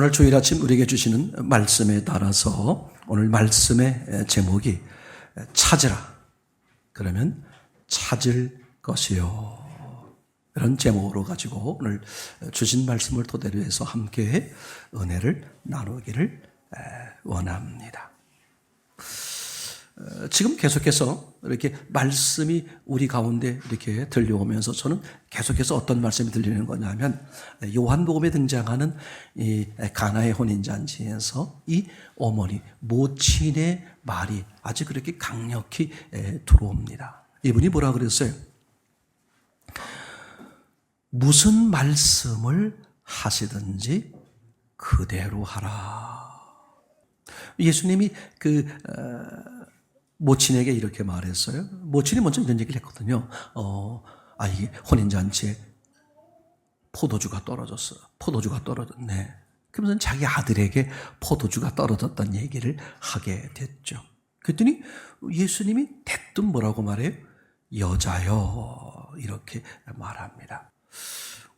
오늘 주일 아침 우리에게 주시는 말씀에 따라서 오늘 말씀의 제목이 찾으라. 그러면 찾을 것이요. 이런 제목으로 가지고 오늘 주신 말씀을 토대로 해서 함께 은혜를 나누기를 원합니다. 지금 계속해서 이렇게 말씀이 우리 가운데 이렇게 들려오면서 저는 계속해서 어떤 말씀이 들리는 거냐면 요한복음에 등장하는 이 가나의 혼인잔치에서 이 어머니 모친의 말이 아주 그렇게 강력히 들어옵니다. 이분이 뭐라 그랬어요? 무슨 말씀을 하시든지 그대로 하라. 예수님이 모친에게 이렇게 말했어요. 모친이 먼저 이런 얘기를 했거든요. 이게 혼인잔치에 포도주가 떨어졌어. 포도주가 떨어졌네. 그러면서 자기 아들에게 포도주가 떨어졌다는 얘기를 하게 됐죠. 그랬더니 예수님이 대뜸 뭐라고 말해요? 여자여. 이렇게 말합니다.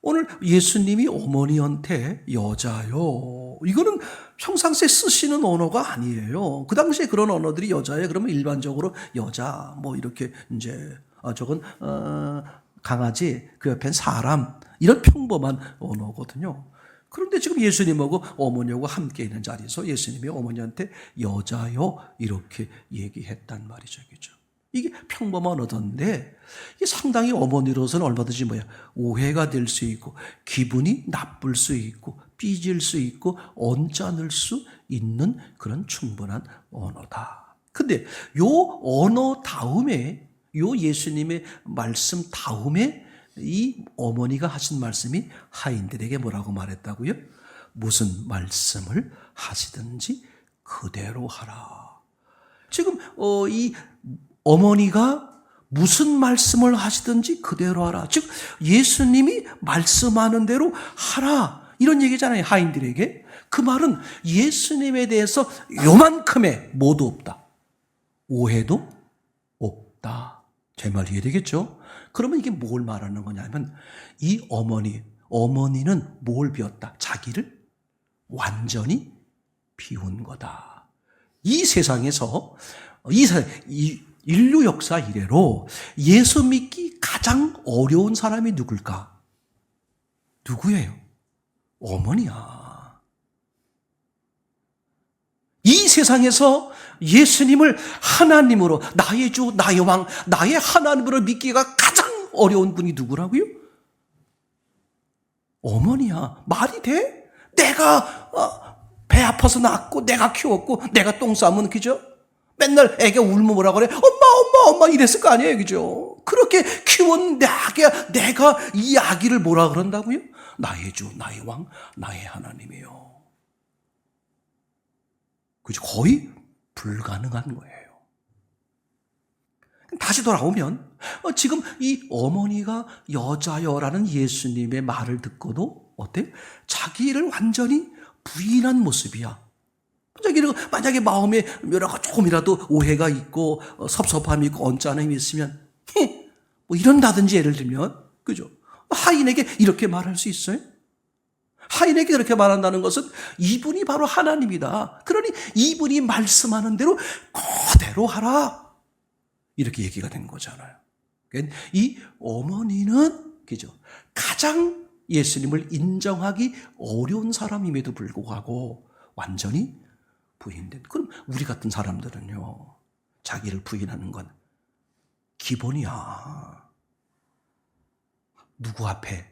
오늘 예수님이 어머니한테 여자요. 이거는 평상시에 쓰시는 언어가 아니에요. 그 당시에 그런 언어들이 여자예요. 그러면 일반적으로 여자 뭐 이렇게 이제 저건 강아지 그 옆엔 사람 이런 평범한 언어거든요. 그런데 지금 예수님하고 어머니하고 함께 있는 자리에서 예수님이 어머니한테 여자요 이렇게 얘기했단 말이죠. 그죠? 이게 평범한 언어인데 이게 상당히 어머니로서는 얼마든지 오해가 될 수 있고 기분이 나쁠 수 있고 삐질 수 있고 언짢을 수 있는 그런 충분한 언어다. 근데 요 언어 다음에 요 예수님의 말씀 다음에 이 어머니가 하신 말씀이 하인들에게 뭐라고 말했다고요? 무슨 말씀을 하시든지 그대로 하라. 지금 이 어머니가 무슨 말씀을 하시든지 그대로 하라. 즉 예수님이 말씀하는 대로 하라. 이런 얘기잖아요. 하인들에게. 그 말은 예수님에 대해서 요만큼의 모두 없다. 오해도 없다. 제 말 이해되겠죠? 그러면 이게 뭘 말하는 거냐면 이 어머니는 뭘 비웠다? 자기를 완전히 비운 거다. 이 세상에서 인류 역사 이래로 예수 믿기 가장 어려운 사람이 누굴까? 누구예요? 어머니야. 이 세상에서 예수님을 하나님으로 나의 주, 나의 왕, 나의 하나님으로 믿기가 가장 어려운 분이 누구라고요? 어머니야. 말이 돼? 내가 배 아파서 낳았고 내가 키웠고 내가 똥 싸면 그죠? 맨날 애가 울면 뭐라 그래? 엄마 이랬을 거 아니에요. 그죠? 그렇게 키운 내가 이 아기를 뭐라 그런다고요? 나의 주, 나의 왕, 나의 하나님이요. 그죠? 거의 불가능한 거예요. 다시 돌아오면 지금 이 어머니가 여자여라는 예수님의 말을 듣고도 어때요? 자기를 완전히 부인한 모습이야. 만약에 마음에 조금이라도 오해가 있고 섭섭함이 있고 언짢음이 있으면 뭐 이런다든지 예를 들면 그죠? 하인에게 이렇게 말할 수 있어요? 하인에게 그렇게 말한다는 것은 이분이 바로 하나님이다. 그러니 이분이 말씀하는 대로 그대로 하라. 이렇게 얘기가 된 거잖아요. 그러니까 이 어머니는 그죠? 가장 예수님을 인정하기 어려운 사람임에도 불구하고 완전히 부인된. 그럼 우리 같은 사람들은요, 자기를 부인하는 건 기본이야. 누구 앞에?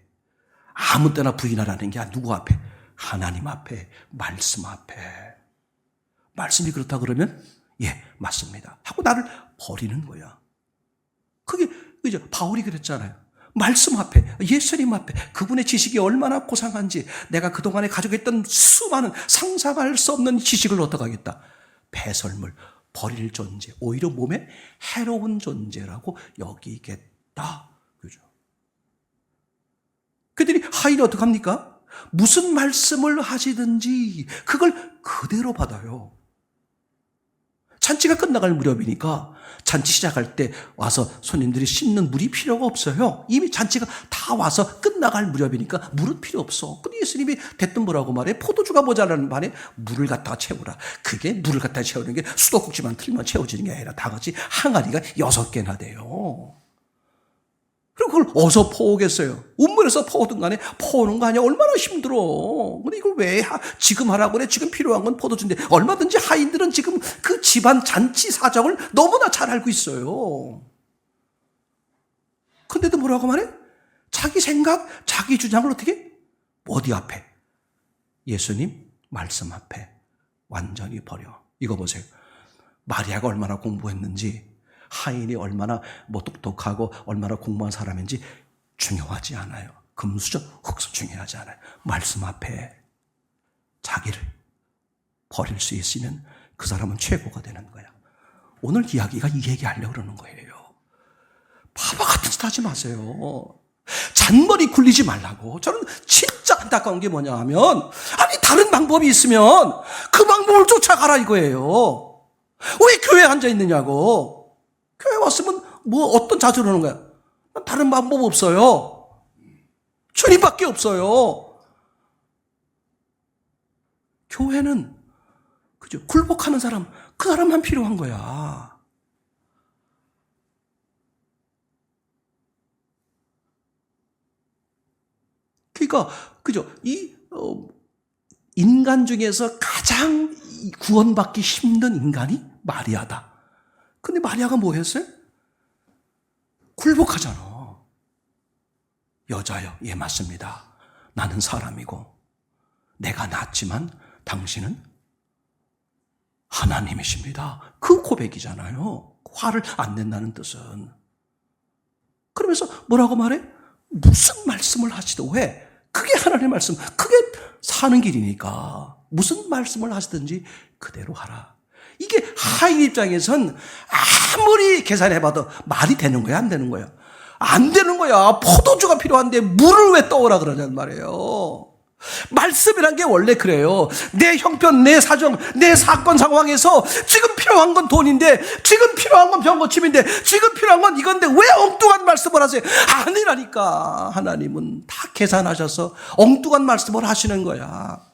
아무 때나 부인하라는 게 아니라 누구 앞에? 하나님 앞에, 말씀 앞에. 말씀이 그렇다 그러면 예, 맞습니다. 하고 나를 버리는 거야. 그게 그죠? 바울이 그랬잖아요. 말씀 앞에, 예수님 앞에 그분의 지식이 얼마나 고상한지 내가 그동안에 가지고 있던 수많은 상상할 수 없는 지식을 어떡하겠다. 배설물, 버릴 존재, 오히려 몸에 해로운 존재라고 여기겠다. 그죠? 그들이 하인이 어떡합니까? 무슨 말씀을 하시든지 그걸 그대로 받아요. 잔치가 끝나갈 무렵이니까 잔치 시작할 때 와서 손님들이 씻는 물이 필요가 없어요. 이미 잔치가 다 와서 끝나갈 무렵이니까 물은 필요 없어. 근데 예수님이 대뜸 뭐라고 말해? 포도주가 모자라는 반에 물을 갖다가 채우라. 그게 물을 갖다가 채우는 게 수도꼭지만 틀면 채워지는 게 아니라 다 같이 항아리가 6개나 돼요. 그리고 그걸 어디서 퍼오겠어요? 우물에서 퍼오든 간에 퍼오는 거 아니야? 얼마나 힘들어. 근데 이걸 왜 지금 하라고 그래? 지금 필요한 건 포도주인데 얼마든지 하인들은 지금 그 집안 잔치 사정을 너무나 잘 알고 있어요. 근데도 뭐라고 말해? 자기 생각, 자기 주장을 어떻게? 어디 앞에? 예수님 말씀 앞에 완전히 버려. 이거 보세요. 마리아가 얼마나 공부했는지, 하인이 얼마나 똑똑하고 얼마나 공부한 사람인지 중요하지 않아요. 금수저, 흙수 중요하지 않아요. 말씀 앞에 자기를 버릴 수 있으면 그 사람은 최고가 되는 거야. 오늘 이야기가 이 얘기하려고 그러는 거예요. 바보 같은 짓 하지 마세요. 잔머리 굴리지 말라고. 저는 진짜 안타까운 게 뭐냐 하면, 아니 다른 방법이 있으면 그 방법을 쫓아가라 이거예요. 왜 교회에 앉아 있느냐고. 교회 왔으면 어떤 자세로 하는 거야? 다른 방법 없어요. 주님밖에 없어요. 교회는 그죠? 굴복하는 사람, 그 사람만 필요한 거야. 그러니까 그죠? 인간 중에서 가장 구원받기 힘든 인간이 마리아다. 근데 마리아가 뭐 했어요? 굴복하잖아. 여자여, 예 맞습니다. 나는 사람이고 내가 낫지만 당신은 하나님이십니다. 그 고백이잖아요. 화를 안 낸다는 뜻은. 그러면서 뭐라고 말해? 무슨 말씀을 하시도 왜? 그게 하나님의 말씀, 그게 사는 길이니까 무슨 말씀을 하시든지 그대로 하라. 이게 하인 입장에선 아무리 계산해봐도 말이 되는 거야, 안 되는 거야? 안 되는 거야. 포도주가 필요한데 물을 왜 떠오라 그러냐는 말이에요. 말씀이란 게 원래 그래요. 내 형편, 내 사정, 내 사건 상황에서 지금 필요한 건 돈인데, 지금 필요한 건 병 고침인데, 지금 필요한 건 이건데 왜 엉뚱한 말씀을 하세요? 아니라니까. 하나님은 다 계산하셔서 엉뚱한 말씀을 하시는 거야.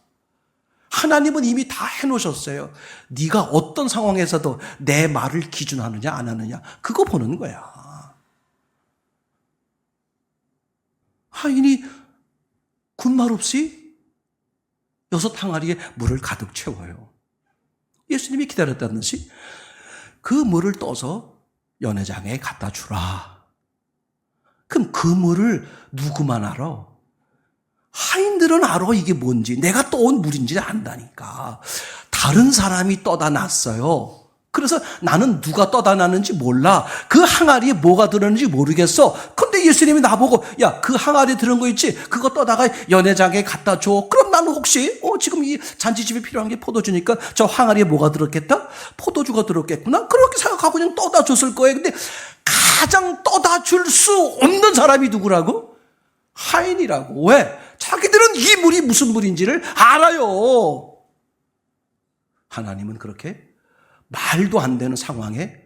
하나님은 이미 다 해놓으셨어요. 네가 어떤 상황에서도 내 말을 기준하느냐 안 하느냐 그거 보는 거야. 하인이 군말 없이 6항아리에 물을 가득 채워요. 예수님이 기다렸다는 듯이 그 물을 떠서 연회장에 갖다 주라. 그럼 그 물을 누구만 알아? 하인들은 알아 이게 뭔지. 내가 떠온 물인지 안다니까. 다른 사람이 떠다 놨어요. 그래서 나는 누가 떠다 놨는지 몰라. 그 항아리에 뭐가 들었는지 모르겠어. 근데 예수님이 나보고 야, 그 항아리에 들은 거 있지? 그거 떠다가 연회장에 갖다 줘. 그럼 나는 혹시 지금 이 잔치집에 필요한 게 포도주니까 저 항아리에 뭐가 들었겠다? 포도주가 들었겠구나. 그렇게 생각하고 그냥 떠다 줬을 거예요. 근데 가장 떠다 줄 수 없는 사람이 누구라고? 하인이라고. 왜? 자기들은 이 물이 무슨 물인지를 알아요. 하나님은 그렇게 말도 안 되는 상황에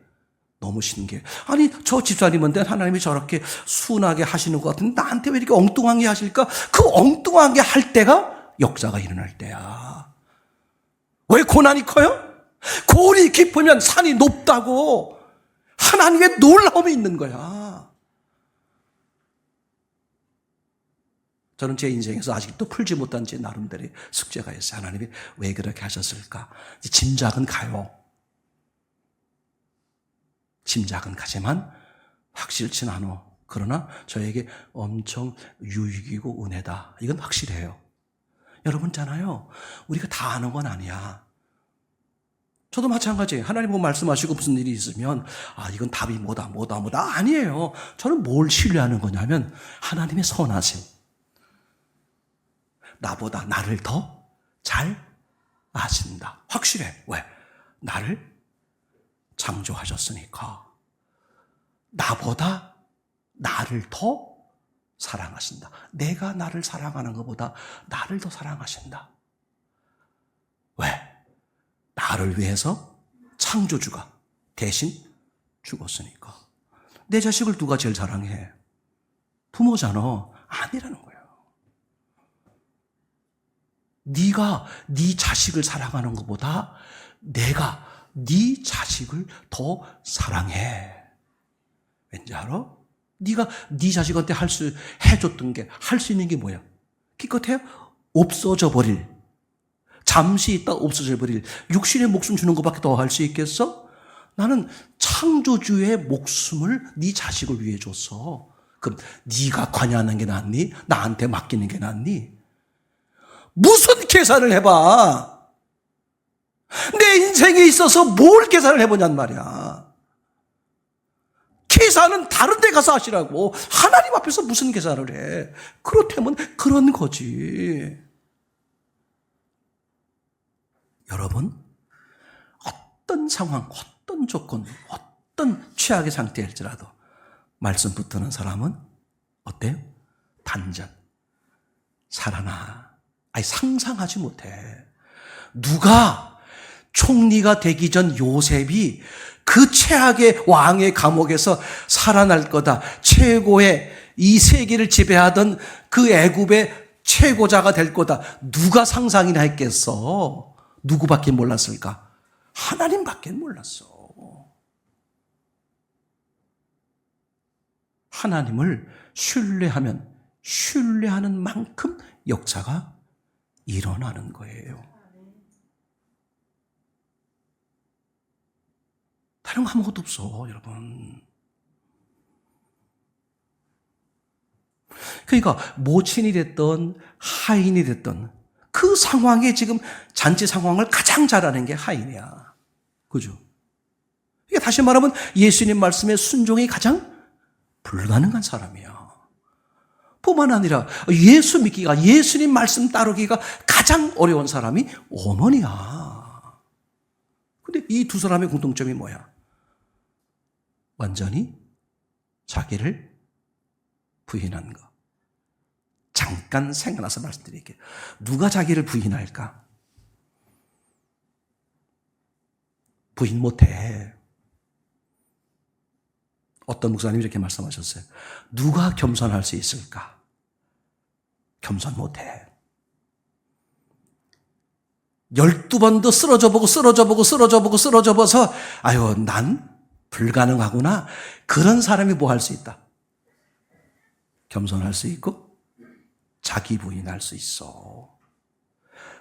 너무 신기해요. 아니 저 집사님한테 하나님이 저렇게 순하게 하시는 것 같은데 나한테 왜 이렇게 엉뚱하게 하실까? 그 엉뚱하게 할 때가 역사가 일어날 때야. 왜 고난이 커요? 골이 깊으면 산이 높다고. 하나님의 놀라움이 있는 거야. 저는 제 인생에서 아직도 풀지 못한 제 나름대로의 숙제가 있어요. 하나님이 왜 그렇게 하셨을까? 짐작은 가요. 짐작은 가지만 확실치는 않아. 그러나 저에게 엄청 유익이고 은혜다. 이건 확실해요. 여러분 있잖아요. 우리가 다 아는 건 아니야. 저도 마찬가지예요. 하나님 보고 말씀하시고 무슨 일이 있으면 이건 답이 뭐다 아니에요. 저는 뭘 신뢰하는 거냐면 하나님의 선하심. 나보다 나를 더 잘 아신다. 확실해. 왜? 나를 창조하셨으니까. 나보다 나를 더 사랑하신다. 내가 나를 사랑하는 것보다 나를 더 사랑하신다. 왜? 나를 위해서 창조주가 대신 죽었으니까. 내 자식을 누가 제일 사랑해? 부모잖아. 아니라는 거예요. 네가 네 자식을 사랑하는 것보다 내가 네 자식을 더 사랑해. 왠지 알아? 네가 네 자식한테 해줬던 게, 할 수 있는 게 뭐야? 기껏해야 없어져 버릴, 잠시 있다 없어져 버릴 육신의 목숨 주는 것밖에 더 할 수 있겠어? 나는 창조주의 목숨을 네 자식을 위해 줬어. 그럼 네가 관여하는 게 낫니? 나한테 맡기는 게 낫니? 무슨 계산을 해봐? 내 인생에 있어서 뭘 계산을 해보냔 말이야. 계산은 다른 데 가서 하시라고. 하나님 앞에서 무슨 계산을 해? 그렇다면 그런 거지. 여러분, 어떤 상황, 어떤 조건, 어떤 최악의 상태일지라도 말씀 붙드는 사람은 어때요? 단전, 살아나. 아니, 상상하지 못해. 누가 총리가 되기 전 요셉이 그 최악의 왕의 감옥에서 살아날 거다. 최고의 이 세계를 지배하던 그 애굽의 최고자가 될 거다. 누가 상상이나 했겠어? 누구밖에 몰랐을까? 하나님밖에 몰랐어. 하나님을 신뢰하면 신뢰하는 만큼 역사가 일어나는 거예요. 다른 거 아무것도 없어, 여러분. 그러니까 모친이 됐던 하인이 됐던 그 상황에 지금 잔치 상황을 가장 잘하는 게 하인이야. 그죠? 그러니까 다시 말하면 예수님 말씀에 순종이 가장 불가능한 사람이야. 뿐만 아니라 예수 믿기가, 예수님 말씀 따르기가 가장 어려운 사람이 어머니야. 근데 이 두 사람의 공통점이 뭐야? 완전히 자기를 부인한 거. 잠깐 생각나서 말씀드릴게요. 누가 자기를 부인할까? 부인 못해. 어떤 목사님이 이렇게 말씀하셨어요. 누가 겸손할 수 있을까? 겸손 못해. 12번도 쓰러져 보고서 아유, 난 불가능하구나. 그런 사람이 뭐 할 수 있다? 겸손할 수 있고 자기 부인할 수 있어.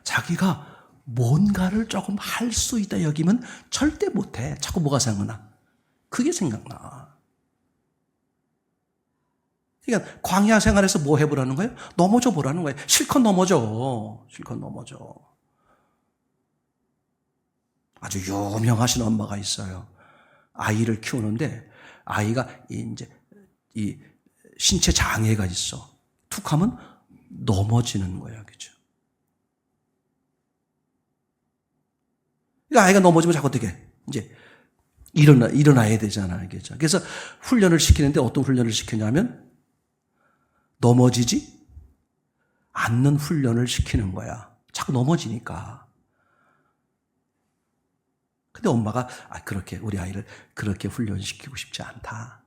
자기가 뭔가를 조금 할 수 있다 여기면 절대 못해. 자꾸 뭐가 생각나? 그게 생각나. 그러니까 광야 생활에서 뭐 해보라는 거예요? 넘어져 보라는 거예요. 실컷 넘어져. 아주 유명하신 엄마가 있어요. 아이를 키우는데 아이가 이제 이 신체 장애가 있어. 툭 하면 넘어지는 거야. 그죠? 아이가 넘어지면 자꾸 어떻게 이제 일어나야 되잖아요. 그죠? 그래서 훈련을 시키는데 어떤 훈련을 시키냐면 넘어지지 않는 훈련을 시키는 거야. 자꾸 넘어지니까. 근데 엄마가 그렇게 우리 아이를 그렇게 훈련시키고 싶지 않다.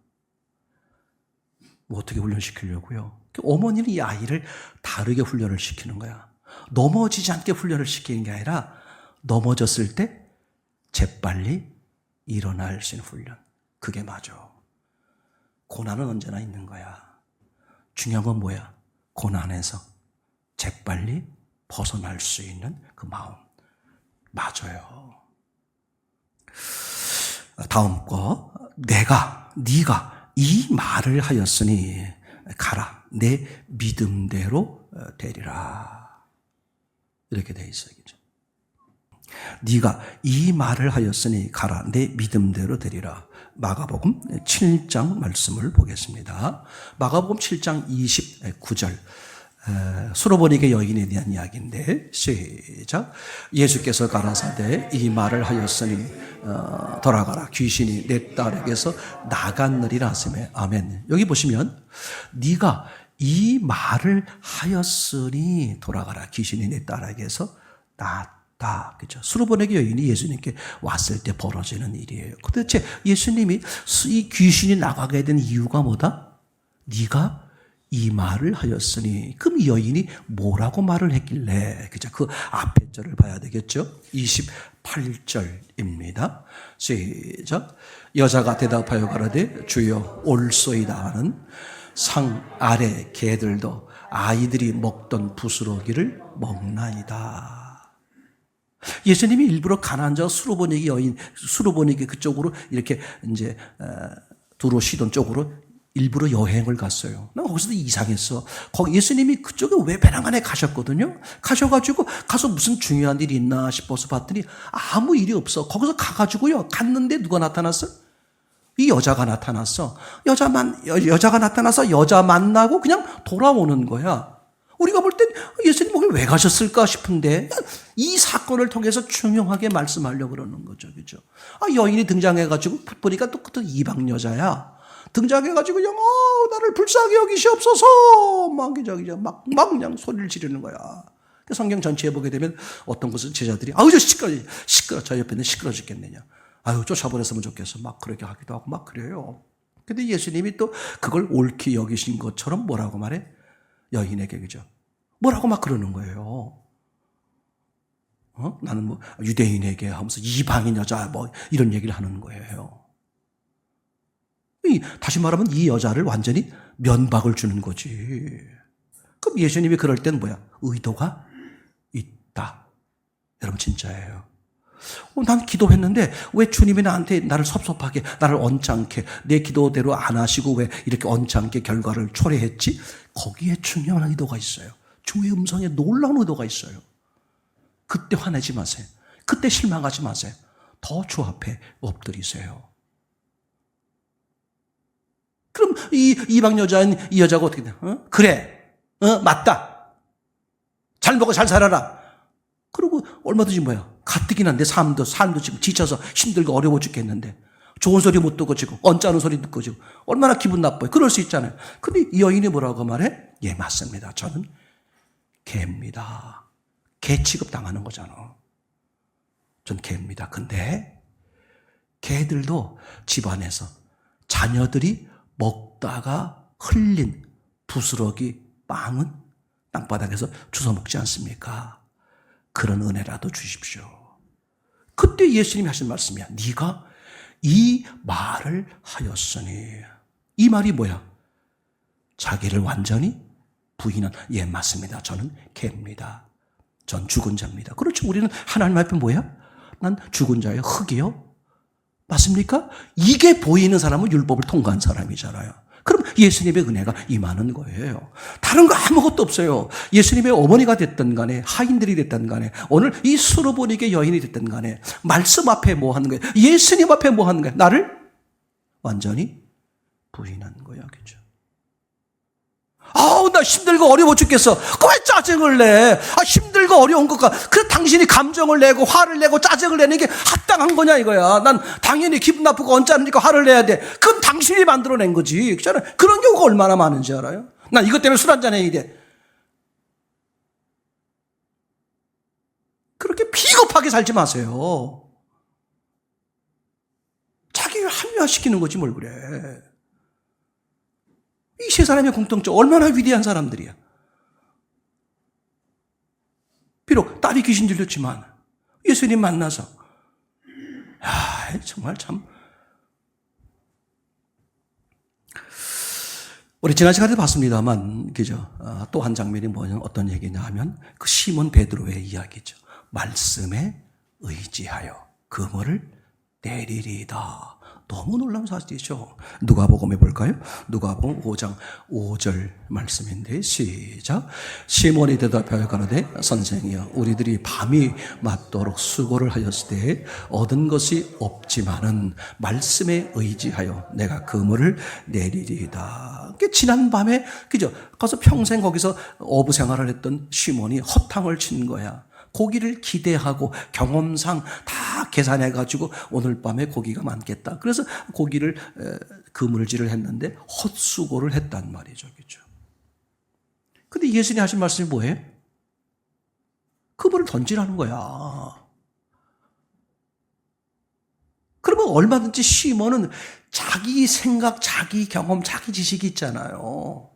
뭐 어떻게 훈련시키려고요? 어머니는 이 아이를 다르게 훈련을 시키는 거야. 넘어지지 않게 훈련을 시키는 게 아니라 넘어졌을 때 재빨리 일어날 수 있는 훈련. 그게 맞아. 고난은 언제나 있는 거야. 중요한 건 뭐야? 고난에서 재빨리 벗어날 수 있는 그 마음. 맞아요. 다음 거. 네가 이 말을 하였으니 가라. 내 믿음대로 되리라. 이렇게 돼 있어요. 그죠? 네가 이 말을 하였으니 가라. 내 믿음대로 되리라. 마가복음 7장 말씀을 보겠습니다. 마가복음 7장 29절. 수로보니게 여인에 대한 이야기인데 시작. 예수께서 가라사대 이 말을 하였으니 돌아가라. 귀신이 내 딸에게서 나갔느리라 하시매. 아멘. 여기 보시면 네가 이 말을 하였으니 돌아가라. 귀신이 내 딸에게서 있다. 그죠? 수르보네게 여인이 예수님께 왔을 때 벌어지는 일이에요. 도대체 예수님이 이 귀신이 나가게 된 이유가 뭐다? 네가 이 말을 하였으니. 그럼 이 여인이 뭐라고 말을 했길래? 그죠? 그 앞에 절을 봐야 되겠죠? 28절입니다. 시작. 여자가 대답하여 가라되 주여 올소이다 하는 상 아래 개들도 아이들이 먹던 부스러기를 먹나이다. 예수님이 일부러 가난자 수르보니게 여인, 수르보니게 그쪽으로 이렇게 이제 두로 시돈 쪽으로 일부러 여행을 갔어요. 난 거기서도 이상했어. 거기 예수님이 그쪽에 왜 배낭간에 가셨거든요. 가셔가지고 가서 무슨 중요한 일이 있나 싶어서 봤더니 아무 일이 없어. 거기서 가가지고요. 갔는데 누가 나타났어? 이 여자가 나타났어. 여자가 나타나서 여자 만나고 그냥 돌아오는 거야. 우리가 볼 땐 예수님 거기 왜 가셨을까 싶은데 이 사건을 통해서 중요하게 말씀하려고 그러는 거죠. 그죠? 여인이 등장해가지고 보니까 또 이방 여자야. 등장해가지고 그냥 나를 불쌍히 여기시옵소서 막 그냥 소리를 지르는 거야. 성경 전체에 보게 되면 어떤 곳은 제자들이 저 시끄러 저 옆에는 시끄러 죽겠느냐. 쫓아보냈으면 좋겠어. 막 그렇게 하기도 하고 막 그래요. 근데 예수님이 또 그걸 옳게 여기신 것처럼 뭐라고 말해? 여인에게 그죠? 뭐라고 막 그러는 거예요. 나는 뭐 유대인에게 하면서 이방인 여자 뭐 이런 얘기를 하는 거예요. 다시 말하면 이 여자를 완전히 면박을 주는 거지. 그럼 예수님이 그럴 땐 뭐야? 의도가 있다. 여러분 진짜예요. 난 기도했는데 왜 주님이 나를 섭섭하게, 나를 언짢게, 내 기도대로 안 하시고 왜 이렇게 언짢게 결과를 초래했지? 거기에 중요한 의도가 있어요. 주의 음성에 놀라운 의도가 있어요. 그때 화내지 마세요. 그때 실망하지 마세요. 더 주 앞에 엎드리세요. 그럼 이 이방 여자인 이 여자가 어떻게 돼? 그래, 맞다. 잘 먹어, 잘 살아라. 그리고 얼마든지 뭐야? 가뜩이나 내 삶도 지금 지쳐서 힘들고 어려워 죽겠는데 좋은 소리 못 듣고 지금 언짢은 소리 듣고 지금 얼마나 기분 나빠요. 그럴 수 있잖아요. 근데 이 여인이 뭐라고 말해? 예, 맞습니다. 저는 개입니다. 개 취급당하는 거잖아. 전 개입니다. 근데 개들도 집안에서 자녀들이 먹다가 흘린 부스러기 빵은 땅바닥에서 주워 먹지 않습니까? 그런 은혜라도 주십시오. 그때 예수님이 하신 말씀이야. 네가 이 말을 하였으니. 이 말이 뭐야? 자기를 완전히 부인한. 예, 맞습니다. 저는 개입니다. 전 죽은 자입니다. 그렇죠. 우리는 하나님 앞에 뭐야? 난 죽은 자예요. 흙이요. 맞습니까? 이게 보이는 사람은 율법을 통과한 사람이잖아요. 그럼 예수님의 은혜가 임하는 거예요. 다른 거 아무것도 없어요. 예수님의 어머니가 됐든 간에 하인들이 됐든 간에 오늘 이 수르보니게 여인이 됐든 간에 말씀 앞에 뭐 하는 거예요? 예수님 앞에 뭐 하는 거예요? 나를 완전히 부인한 거야. 그죠? 나 힘들고 어려워 죽겠어. 왜 짜증을 내? 힘들고 어려운 것과 그 당신이 감정을 내고 화를 내고 짜증을 내는 게 합당한 거냐 이거야. 난 당연히 기분 나쁘고 언짢으니까 화를 내야 돼. 그건 당신이 만들어낸 거지. 그렇잖아요. 그런 경우가 얼마나 많은지 알아요? 난 이것 때문에 술 한잔 해야 돼. 그렇게 비겁하게 살지 마세요. 자기를 합리화시키는 거지 뭘 그래. 이 세 사람의 공통점 얼마나 위대한 사람들이야. 비록 딸이 귀신 들렸지만 예수님 만나서 정말 참 우리 지난 시간에 봤습니다만 그죠? 또 한 장면이 어떤 얘기냐 하면 그 시몬 베드로의 이야기죠. 말씀에 의지하여 그물을 내리리다. 너무 놀라운 사실이죠. 누가복음 해볼까요? 누가복음 5장 5절 말씀인데 시작. 시몬이 대답하여 가로되 선생이여 우리들이 밤이 맞도록 수고를 하였을 때 얻은 것이 없지만은 말씀에 의지하여 내가 그물을 내리리이다. 지난 밤에 그죠? 가서 평생 거기서 어부 생활을 했던 시몬이 허탕을 친 거야. 고기를 기대하고 경험상 다 계산해가지고 오늘 밤에 고기가 많겠다. 그래서 고기를 그물질을 했는데 헛수고를 했단 말이죠. 그렇죠? 근데 예수님이 하신 말씀이 뭐예요? 그분을 던지라는 거야. 그러면 얼마든지 시몬은 자기 생각, 자기 경험, 자기 지식이 있잖아요.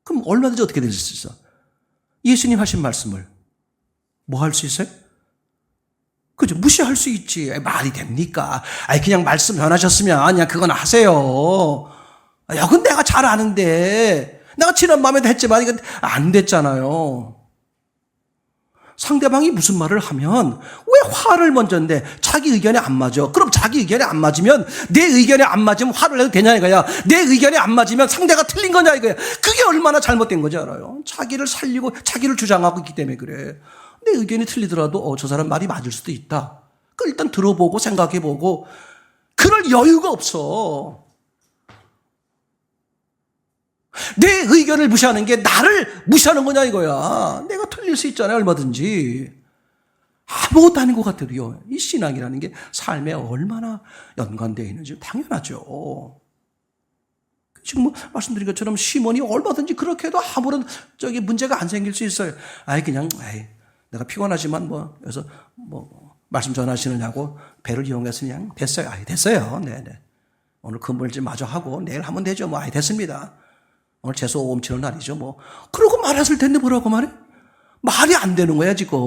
그럼 얼마든지 어떻게 될 수 있어? 예수님 하신 말씀을 뭐 할 수 있어요? 그죠? 무시할 수 있지. 말이 됩니까? 그냥 말씀 전하셨으면 그냥 그건 하세요. 야, 그건 내가 잘 아는데. 내가 지난 마음에도 했지만 이건 안 됐잖아요. 상대방이 무슨 말을 하면 왜 화를 먼저 내? 자기 의견에 안 맞아. 그럼 자기 의견에 안 맞으면 내 의견에 안 맞으면 화를 내도 되냐 이거야. 내 의견에 안 맞으면 상대가 틀린 거냐 이거야. 그게 얼마나 잘못된 거지 알아요. 자기를 살리고 자기를 주장하고 있기 때문에 그래. 내 의견이 틀리더라도 저 사람 말이 맞을 수도 있다. 그 일단 들어보고 생각해보고 그럴 여유가 없어. 내 의견을 무시하는 게 나를 무시하는 거냐 이거야. 내가 틀릴 수 있잖아요 얼마든지. 아무것도 아닌 것 같아도요. 이 신앙이라는 게 삶에 얼마나 연관되어 있는지 당연하죠. 지금 뭐 말씀드린 것처럼 시몬이 얼마든지 그렇게 해도 아무런 문제가 안 생길 수 있어요. 내가 피곤하지만 그래서 말씀 전하시느냐고 배를 이용해서 그냥 됐어요. 됐어요. 네네. 오늘 근무일좀 마저 하고 내일 하면 되죠. 됐습니다. 오늘 재수 옴치는 날이죠. 그러고 말했을 텐데 뭐라고 말해? 말이 안 되는 거야 지금.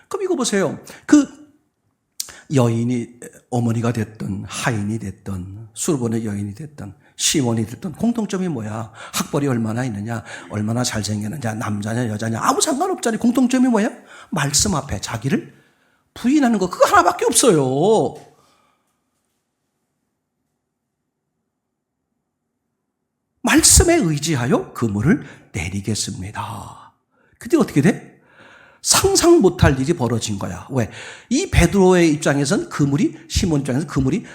그럼 이거 보세요. 그 여인이 어머니가 됐든 하인이 됐든 수르본의 여인이 됐든 시몬이 됐든 공통점이 뭐야? 학벌이 얼마나 있느냐? 얼마나 잘생겼느냐? 남자냐 여자냐? 아무 상관없잖아요. 공통점이 뭐야? 말씀 앞에 자기를 부인하는 거 그거 하나밖에 없어요. 말씀에 의지하여 그물을 내리겠습니다. 근데 어떻게 돼? 상상 못할 일이 벌어진 거야. 왜? 이 베드로의 입장에서는 시몬 입장에서는 그물이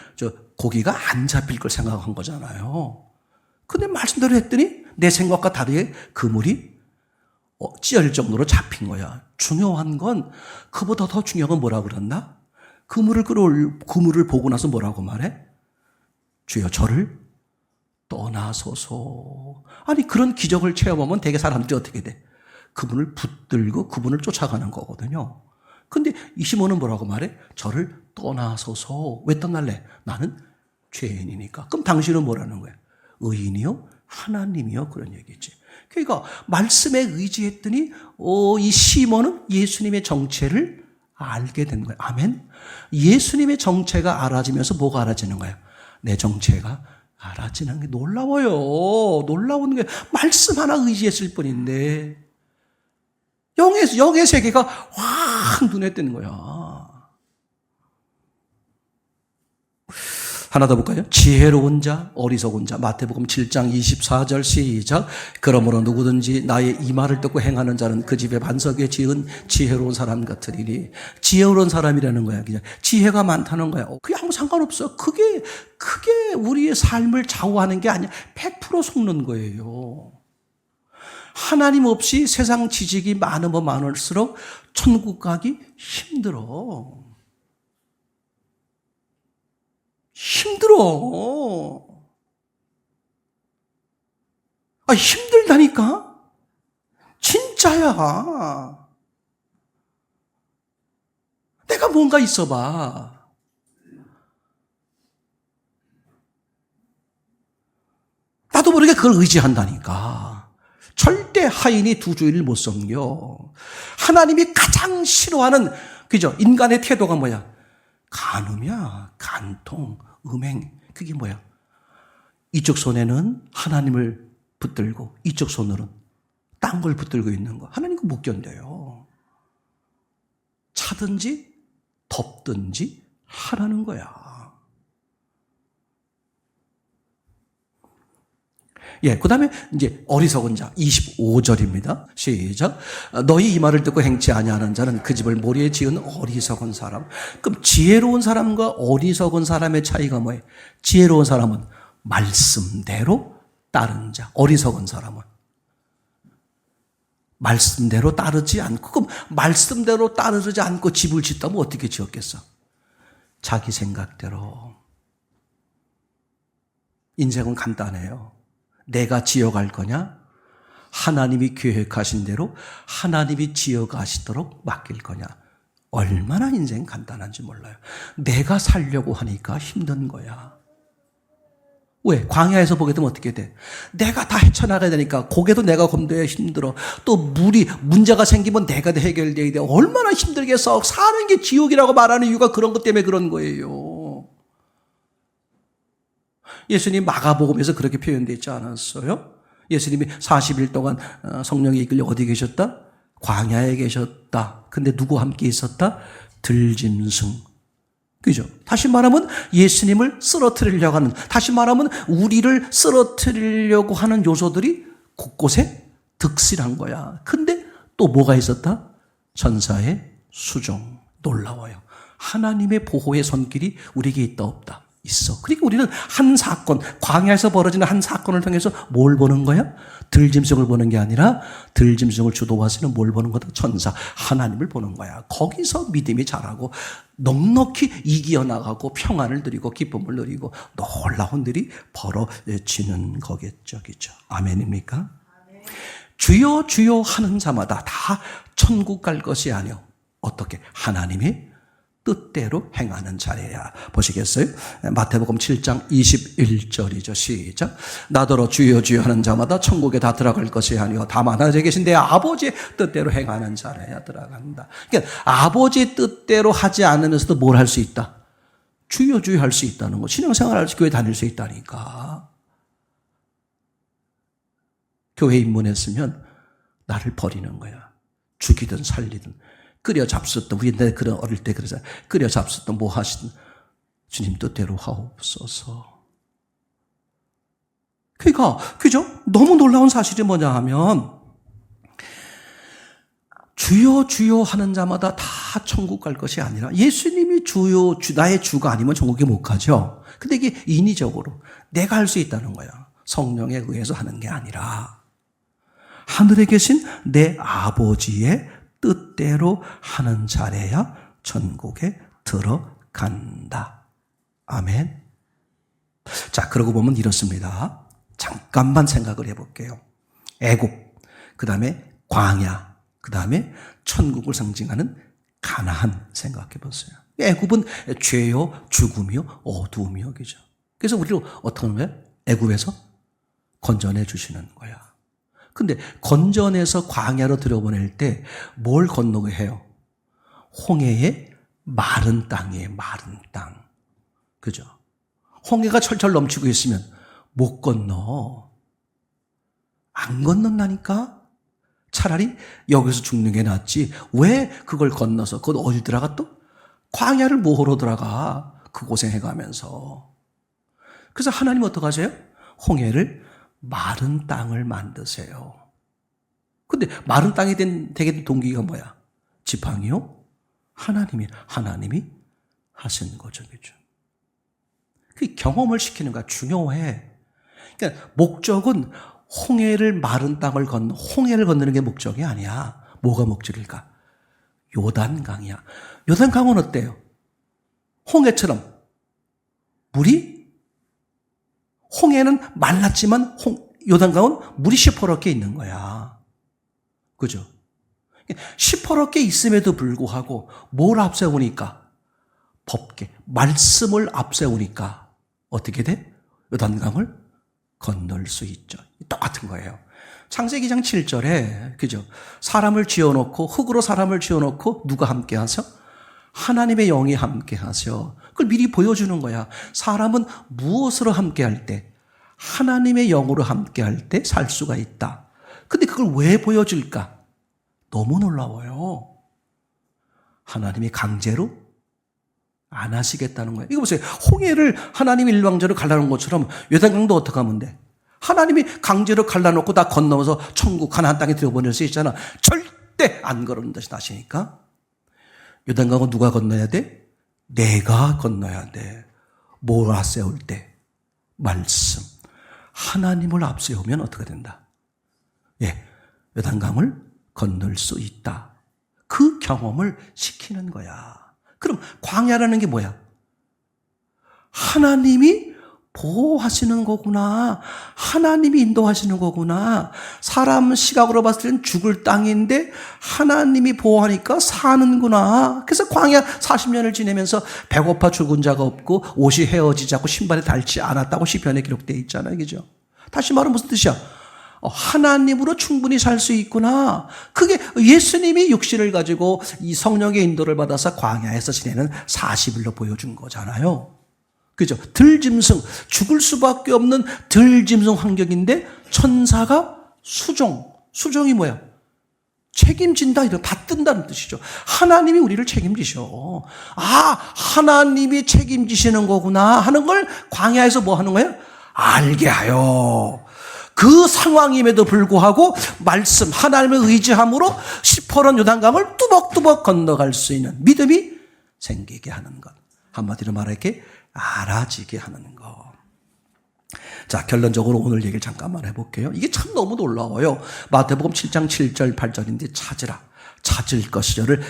고기가 안 잡힐 걸 생각한 거잖아요. 근데 말씀대로 했더니 내 생각과 다르게 그물이 찢어질 정도로 잡힌 거야. 중요한 건 그보다 더 중요한 건 뭐라 그랬나? 그물을 보고 나서 뭐라고 말해? 주여 저를 떠나소서. 아니 그런 기적을 체험하면 되게 사람들이 어떻게 돼? 그분을 붙들고 그분을 쫓아가는 거거든요. 근데 이 시몬은 뭐라고 말해? 저를 떠나소서. 왜 떠날래? 나는 죄인이니까. 그럼 당신은 뭐라는 거야? 의인이요? 하나님이요? 그런 얘기지. 그러니까 말씀에 의지했더니 이 시몬은 예수님의 정체를 알게 된 거야. 아멘? 예수님의 정체가 알아지면서 뭐가 알아지는 거야? 내 정체가 알아지는 게 놀라워요. 놀라운 게 말씀 하나 의지했을 뿐인데 영의 세계가 확 눈에 띄는 거야. 하나 더 볼까요? 지혜로운 자, 어리석은 자. 마태복음 7장 24절 시작. 그러므로 누구든지 나의 이 말을 듣고 행하는 자는 그 집에 반석에 지은 지혜로운 사람 같으리니. 지혜로운 사람이라는 거야. 그냥 지혜가 많다는 거야. 그게 아무 상관없어. 그게 우리의 삶을 좌우하는 게 아니야. 100% 속는 거예요. 하나님 없이 세상 지식이 많으면 많을수록 천국 가기 힘들어. 힘들다니까? 진짜야. 내가 뭔가 있어봐. 나도 모르게 그걸 의지한다니까. 절대 하인이 두 주일을 못 섬겨. 하나님이 가장 싫어하는 그죠? 인간의 태도가 뭐야? 간음이야. 간통, 음행. 그게 뭐야? 이쪽 손에는 하나님을 붙들고 이쪽 손으로는 딴 걸 붙들고 있는 거. 하나님 그거 못 견뎌요. 차든지 덮든지 하라는 거야. 그 다음에 이제 어리석은 자 25절입니다. 시작. 너희 이 말을 듣고 행치 아니하는 자는 그 집을 모리에 지은 어리석은 사람. 그럼 지혜로운 사람과 어리석은 사람의 차이가 뭐예요? 지혜로운 사람은 말씀대로 따른 자. 어리석은 사람은 말씀대로 따르지 않고. 그럼 말씀대로 따르지 않고 집을 짓다면 어떻게 지었겠어? 자기 생각대로. 인생은 간단해요. 내가 지어갈 거냐? 하나님이 계획하신 대로 하나님이 지어가시도록 맡길 거냐. 얼마나 인생 간단한지 몰라요. 내가 살려고 하니까 힘든 거야. 왜? 광야에서 보게 되면 어떻게 돼? 내가 다 헤쳐나가야 되니까 고개도 내가 검도해야 힘들어. 또 문제가 생기면 내가 다 해결돼야 돼. 얼마나 힘들겠어. 사는 게 지옥이라고 말하는 이유가 그런 것 때문에 그런 거예요. 예수님 마가복음에서 그렇게 표현되어 있지 않았어요? 예수님이 40일 동안 성령이 이끌려 어디 계셨다? 광야에 계셨다. 근데 누구와 함께 있었다? 들짐승. 그죠? 다시 말하면 예수님을 쓰러뜨리려고 하는, 다시 말하면 우리를 쓰러뜨리려고 하는 요소들이 곳곳에 득실한 거야. 근데 또 뭐가 있었다? 천사의 수종. 놀라워요. 하나님의 보호의 손길이 우리에게 있다 없다? 있어. 그러니까 우리는 한 사건, 광야에서 벌어지는 한 사건을 통해서 뭘 보는 거야? 들짐승을 보는 게 아니라 들짐승을 주도하시는 뭘 보는 거다? 천사, 하나님을 보는 거야. 거기서 믿음이 자라고 넉넉히 이겨나가고 평안을 누리고 기쁨을 누리고 놀라운 일이 벌어지는 거겠죠. 그죠? 아멘입니까? 아멘. 주여 주여 하는 자마다 다 천국 갈 것이 아니요. 어떻게? 하나님이 뜻대로 행하는 자리야. 보시겠어요? 마태복음 7장 21절이죠. 시작. 나더러 주여 주여 하는 자마다 천국에 다 들어갈 것이 아니요 다만 하늘에 계신 내 아버지의 뜻대로 행하는 자라야 들어간다. 그러니까 아버지의 뜻대로 하지 않으면서도 뭘 할 수 있다? 주여 주여 할 수 있다는 거. 신앙생활 할 수, 교회 다닐 수 있다니까. 교회 입문했으면 나를 버리는 거야. 죽이든 살리든. 끓여 잡수던, 우리 그런 어릴 때 그러잖아요. 끓여 잡수던 뭐 하시든 주님 뜻대로 하옵소서. 그러니까 그죠? 너무 놀라운 사실이 뭐냐 하면 주여 주여 하는 자마다 다 천국 갈 것이 아니라 예수님이 나의 주가 아니면 천국에 못 가죠. 근데 이게 인위적으로 내가 할 수 있다는 거야. 성령에 의해서 하는 게 아니라 하늘에 계신 내 아버지의 뜻대로 하는 자래야 천국에 들어간다. 아멘. 자, 그러고 보면 이렇습니다. 잠깐만 생각을 해볼게요. 애국, 그 다음에 광야, 그 다음에 천국을 상징하는 가나안 생각해 보세요. 애국은 죄요, 죽음이요, 어두움이요, 그죠? 그래서 우리를 어떻게 하는 거예요? 애국에서 건져내 주시는 거야. 근데 건져내서 광야로 들여보낼 때 뭘 건너게 해요? 홍해의 마른 땅이에요. 마른 땅. 그죠? 홍해가 철철 넘치고 있으면 못 건너. 안 건넌다니까? 차라리 여기서 죽는 게 낫지. 왜 그걸 건너서, 그건 어디 들어가 또? 광야를 뭐하러 들어가? 그 고생해가면서. 그래서 하나님 어떡하세요? 홍해를 마른 땅을 만드세요. 근데 마른 땅이 되게 된 동기가 뭐야? 지팡이요? 하나님이 하신 거죠. 그죠? 그 경험을 시키는 거야. 중요해. 그러니까 목적은 홍해를 건너는 게 목적이 아니야. 뭐가 목적일까? 요단강이야. 요단강은 어때요? 홍해처럼 홍해는 말랐지만 요단강은 물이 시퍼렇게 있는 거야. 그죠? 시퍼렇게 있음에도 불구하고 뭘 앞세우니까? 법계, 말씀을 앞세우니까 어떻게 돼? 요단강을 건널 수 있죠. 똑같은 거예요. 창세기 2장 7절에 그죠? 흙으로 사람을 지어놓고 누가 함께 하셔? 하나님의 영이 함께 하셔. 그걸 미리 보여주는 거야. 사람은 무엇으로 함께 할 때? 하나님의 영으로 함께 할 때 살 수가 있다. 근데 그걸 왜 보여줄까? 너무 놀라워요. 하나님이 강제로 안 하시겠다는 거예요. 이거 보세요. 홍해를 하나님이 일방적으로 갈라놓은 것처럼 요단강도 어떻게 하면 돼? 하나님이 강제로 갈라놓고 다 건너면서 천국 가나안 땅에 들여보낼 수 있잖아. 절대 안 그런다 하시니까 요단강은 누가 건너야 돼? 내가 건너야 돼. 뭘 앞세울 때? 말씀. 하나님을 앞세우면 어떻게 된다? 요단강을 건널 수 있다. 그 경험을 시키는 거야. 그럼 광야라는 게 뭐야? 하나님이 보호하시는 거구나. 하나님이 인도하시는 거구나. 사람 시각으로 봤을 때는 죽을 땅인데 하나님이 보호하니까 사는구나. 그래서 광야 40년을 지내면서 배고파 죽은 자가 없고 옷이 헤어지지 않고 신발에 닳지 않았다고 시편에 기록되어 있잖아요. 그죠? 다시 말하면 무슨 뜻이야? 하나님으로 충분히 살 수 있구나. 그게 예수님이 육신을 가지고 이 성령의 인도를 받아서 광야에서 지내는 40일로 보여준 거잖아요. 그죠? 들짐승, 죽을 수밖에 없는 들짐승 환경인데 천사가 수종이 뭐야? 책임진다, 이런 받든다는 뜻이죠. 하나님이 우리를 책임지셔. 하나님이 책임지시는 거구나 하는 걸 광야에서 뭐 하는 거예요? 알게 하여. 그 상황임에도 불구하고 말씀, 하나님의 의지함으로 시퍼런 요단강을 뚜벅뚜벅 건너갈 수 있는 믿음이 생기게 하는 것. 한마디로 말할게, 알아지게 하는 것. 자, 결론적으로 오늘 얘기를 잠깐만 해볼게요. 이게 참 너무 놀라워요. 마태복음 7장 7절 8절인데 찾을 것이요를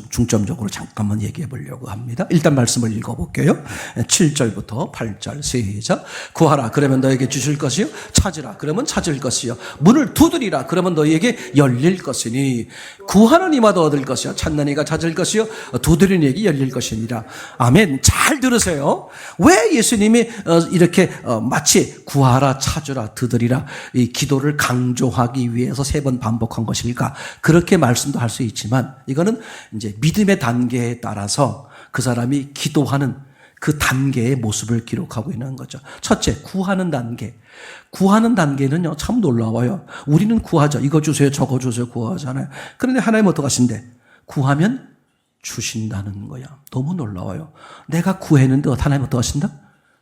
중점적으로 잠깐만 얘기해 보려고 합니다. 일단 말씀을 읽어볼게요. 7절부터 8절 시작. 구하라 그러면 너에게 주실 것이요, 찾으라 그러면 찾을 것이요, 문을 두드리라 그러면 너에게 열릴 것이니, 구하는 이마다 얻을 것이요, 찾는 이가 찾을 것이요, 두드리는 이에게 열릴 것이니라. 아멘. 잘 들으세요. 왜 예수님이 이렇게 마치 구하라, 찾으라, 두드리라 이 기도를 강조하기 위해서 3번 반복한 것일까? 그렇게 말씀도 할 수 있지만, 이거는 이제 믿음의 단계에 따라서 그 사람이 기도하는 그 단계의 모습을 기록하고 있는 거죠. 첫째, 구하는 단계. 구하는 단계는요, 참 놀라워요. 우리는 구하죠. 이거 주세요, 저거 주세요, 구하잖아요. 그런데 하나님 어떻게 하신대? 구하면 주신다는 거야. 너무 놀라워요. 내가 구했는데 하나님 어떻게 하신다?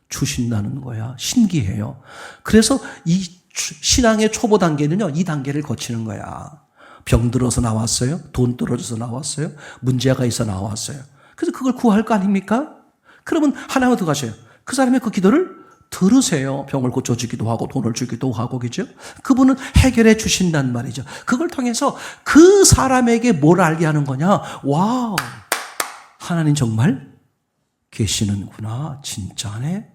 주신다는 거야. 신기해요. 그래서 이 신앙의 초보 단계는요, 이 단계를 거치는 거야. 병 들어서 나왔어요. 돈 떨어져서 나왔어요. 문제가 있어 나왔어요. 그래서 그걸 구할 거 아닙니까? 그러면 하나님 어떻게 하셔요? 그 사람의 그 기도를 들으세요. 병을 고쳐주기도 하고 돈을 주기도 하고, 그죠? 그분은 해결해 주신단 말이죠. 그걸 통해서 그 사람에게 뭘 알게 하는 거냐? 와우, 하나님 정말 계시는구나. 진짜네.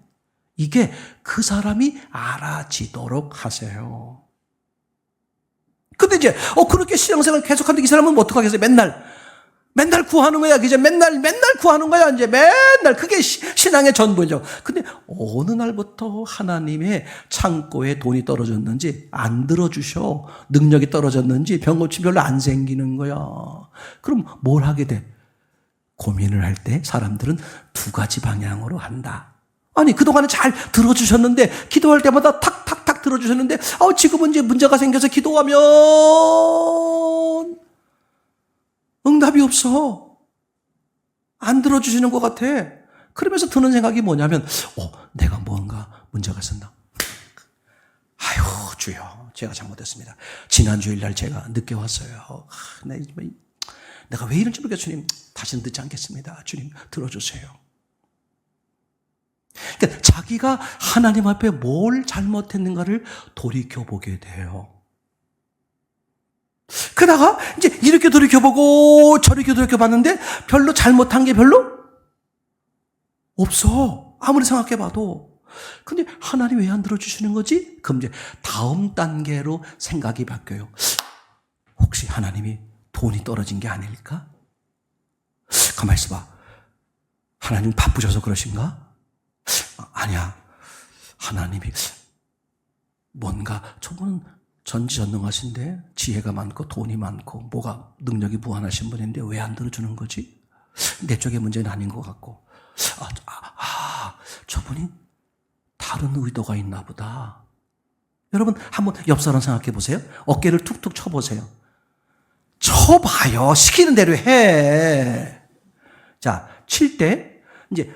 이게 그 사람이 알아지도록 하세요. 근데 이제 그렇게 신앙생활 계속하는데 이 사람은 뭐 어떡하겠어요? 맨날 구하는 거야. 이제 맨날 구하는 거야. 이제 맨날 그게 신앙의 전부죠. 근데 어느 날부터 하나님의 창고에 돈이 떨어졌는지 안 들어주셔. 능력이 떨어졌는지 병고침 별로 안 생기는 거야. 그럼 뭘 하게 돼? 고민을 할 때 사람들은 2가지 방향으로 한다. 아니, 그동안은 잘 들어주셨는데, 기도할 때마다 탁탁탁 들어주셨는데, 지금은 이제 문제가 생겨서 기도하면 응답이 없어. 안 들어주시는 것 같아. 그러면서 드는 생각이 뭐냐면, 내가 뭔가 문제가 있었나? 아유, 주여, 제가 잘못했습니다. 지난 주일날 제가 늦게 왔어요. 내가 왜 이런지 모르겠어요. 주님, 다시는 늦지 않겠습니다. 주님, 들어주세요. 그러니까 자기가 하나님 앞에 뭘 잘못했는가를 돌이켜보게 돼요. 그러다가 이제 이렇게 돌이켜보고 저렇게 돌이켜봤는데 별로 잘못한 게 별로 없어. 아무리 생각해봐도. 근데 하나님 왜 안 들어주시는 거지? 그럼 이제 다음 단계로 생각이 바뀌어요. 혹시 하나님이 돈이 떨어진 게 아닐까? 가만히 있어봐. 하나님 바쁘셔서 그러신가? 아니야. 하나님이 뭔가 저분은 전지전능하신데 지혜가 많고 돈이 많고 뭐가 능력이 무한하신 분인데 왜 안 들어주는 거지? 내 쪽의 문제는 아닌 것 같고, 저분이 다른 의도가 있나 보다. 여러분 한번 옆 사람 생각해 보세요. 어깨를 툭툭 쳐보세요. 쳐봐요. 시키는 대로 해. 자, 칠 때 이제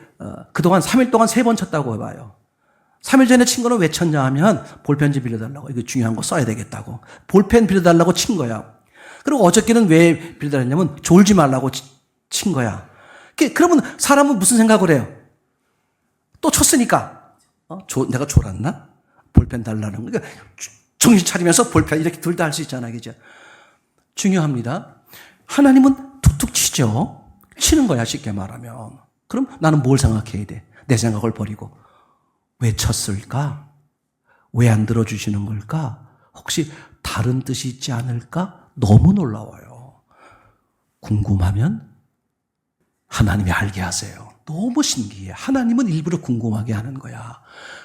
그동안 3일 동안 3번 쳤다고 해봐요. 3일 전에 친 거는 왜 쳤냐 하면 볼펜 좀 빌려달라고. 이거 중요한 거 써야 되겠다고. 볼펜 빌려달라고 친 거야. 그리고 어저께는 왜 빌려달라냐면 졸지 말라고 친 거야. 그러면 사람은 무슨 생각을 해요? 또 쳤으니까. 내가 졸았나? 볼펜 달라는 거. 그러니까 정신 차리면서 볼펜 이렇게 둘 다 할 수 있잖아요. 그죠? 중요합니다. 하나님은 툭툭 치죠. 치는 거야, 쉽게 말하면. 그럼 나는 뭘 생각해야 돼? 내 생각을 버리고 외쳤을까? 왜 안 들어주시는 걸까? 혹시 다른 뜻이 있지 않을까? 너무 놀라워요. 궁금하면 하나님이 알게 하세요. 너무 신기해. 하나님은 일부러 궁금하게 하는 거야.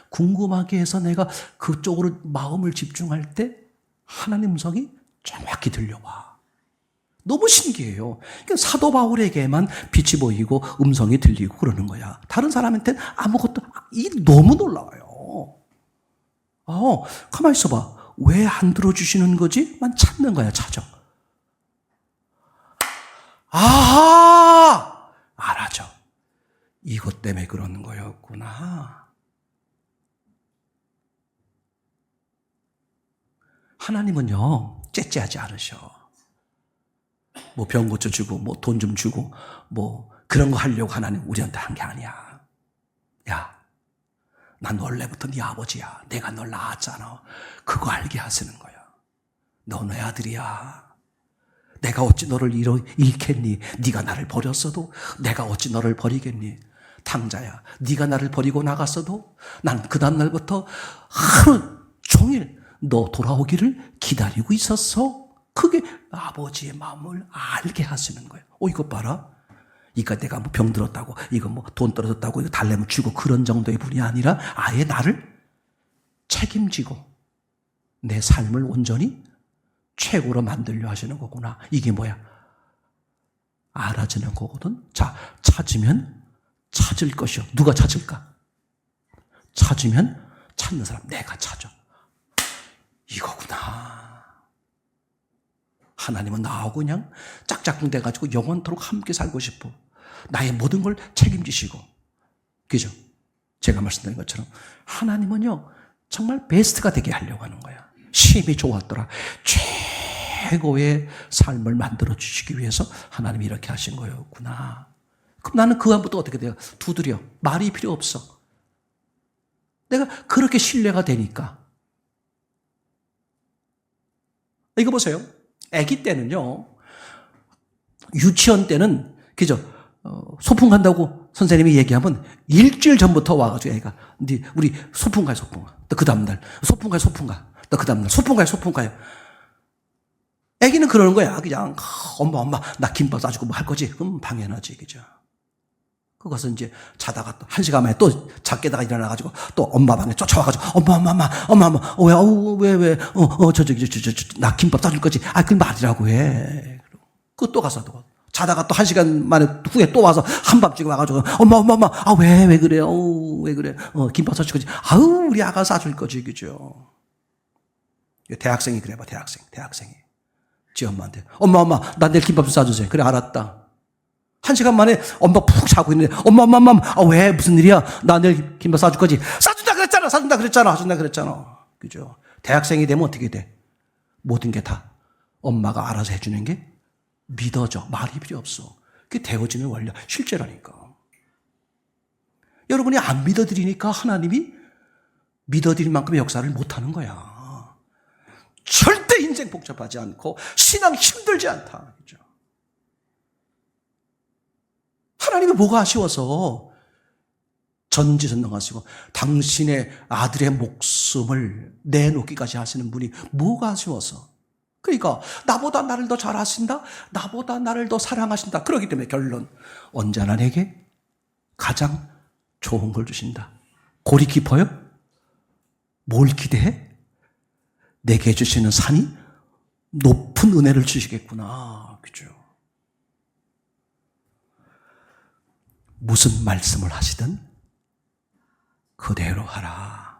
궁금하게 해서 내가 그쪽으로 마음을 집중할 때 하나님 음성이 정확히 들려와. 너무 신기해요. 그러니까 사도 바울에게만 빛이 보이고 음성이 들리고 그러는 거야. 다른 사람한테는 아무것도, 너무 놀라워요. 가만히 있어봐. 왜 안 들어주시는 거지? 만 찾는 거야, 찾아. 아하! 알아죠. 이것 때문에 그러는 거였구나. 하나님은요, 째째하지 않으셔. 뭐 병 고쳐주고, 뭐 돈 좀 주고, 뭐 그런 거 하려고 하나님 우리한테 한 게 아니야. 야, 난 원래부터 네 아버지야. 내가 널 낳았잖아. 그거 알게 하시는 거야. 너 내 아들이야. 내가 어찌 너를 잃겠니? 네가 나를 버렸어도 내가 어찌 너를 버리겠니? 탕자야, 네가 나를 버리고 나갔어도 난 그 다음날부터 하루 종일 너 돌아오기를 기다리고 있었어. 그게 아버지의 마음을 알게 하시는 거예요. 이거 봐라. 이거 내가 뭐 병 들었다고, 이거 뭐 돈 떨어졌다고, 이거 달래면 주고 그런 정도의 분이 아니라 아예 나를 책임지고 내 삶을 온전히 최고로 만들려 하시는 거구나. 이게 뭐야? 알아지는 거거든. 자, 찾으면 찾을 것이요. 누가 찾을까? 찾으면 찾는 사람, 내가 찾아. 이거구나. 하나님은 나하고 그냥 짝짝꿍 돼가지고 영원토록 함께 살고 싶어. 나의 모든 걸 책임지시고. 그죠? 제가 말씀드린 것처럼 하나님은요, 정말 베스트가 되게 하려고 하는 거야. 심히 좋았더라. 최고의 삶을 만들어 주시기 위해서 하나님이 이렇게 하신 거였구나. 그럼 나는 그 다음부터 어떻게 돼요? 두드려. 말이 필요 없어. 내가 그렇게 신뢰가 되니까. 이거 보세요. 아기 때는요, 유치원 때는, 그죠? 소풍 간다고 선생님이 얘기하면 일주일 전부터 와가지고 애가, 우리 소풍 가요, 소풍 가. 또 그 다음날, 소풍 가요, 소풍 가. 또 그 다음날, 소풍 가요, 소풍 가요. 애기는 그러는 거야. 그냥, 엄마, 나 김밥 싸주고 뭐 할 거지? 그럼 당연하지, 그죠? 그것은 이제 자다가 또 1시간 만에 또 작게다가 일어나가지고 또 엄마 방에 쫓아와가지고 엄마, 왜, 나 김밥 싸줄 거지? 그 말이라고 해. 그 또 가서 또 자다가 또 1시간 만에 후에 또 와서 한밤중에 와가지고 엄마, 왜 그래? 왜 그래? 김밥 싸줄 거지? 우리 아가 싸줄 거지, 그죠? 대학생이 그래 봐, 대학생이. 지 엄마한테. 엄마, 나 내일 김밥 좀 싸주세요. 그래, 알았다. 1시간 만에 엄마 푹 자고 있는데, 엄마, 왜, 무슨 일이야? 나 내일 김밥 싸줄 거지? 싸준다 그랬잖아. 그죠? 대학생이 되면 어떻게 돼? 모든 게 다 엄마가 알아서 해주는 게 믿어져. 말이 필요 없어. 그게 되어지는 원리, 실제라니까. 여러분이 안 믿어드리니까 하나님이 믿어드릴 만큼의 역사를 못하는 거야. 절대 인생 복잡하지 않고 신앙 힘들지 않다. 그죠? 하나님이 뭐가 아쉬워서 전지전능하시고 당신의 아들의 목숨을 내놓기까지 하시는 분이 뭐가 아쉬워서. 그러니까 나보다 나를 더 잘 아신다, 나보다 나를 더 사랑하신다. 그렇기 때문에 결론, 언제나 내게 가장 좋은 걸 주신다. 골이 깊어요? 뭘 기대해? 내게 주시는 산이 높은 은혜를 주시겠구나. 그죠? 무슨 말씀을 하시든 그대로 하라.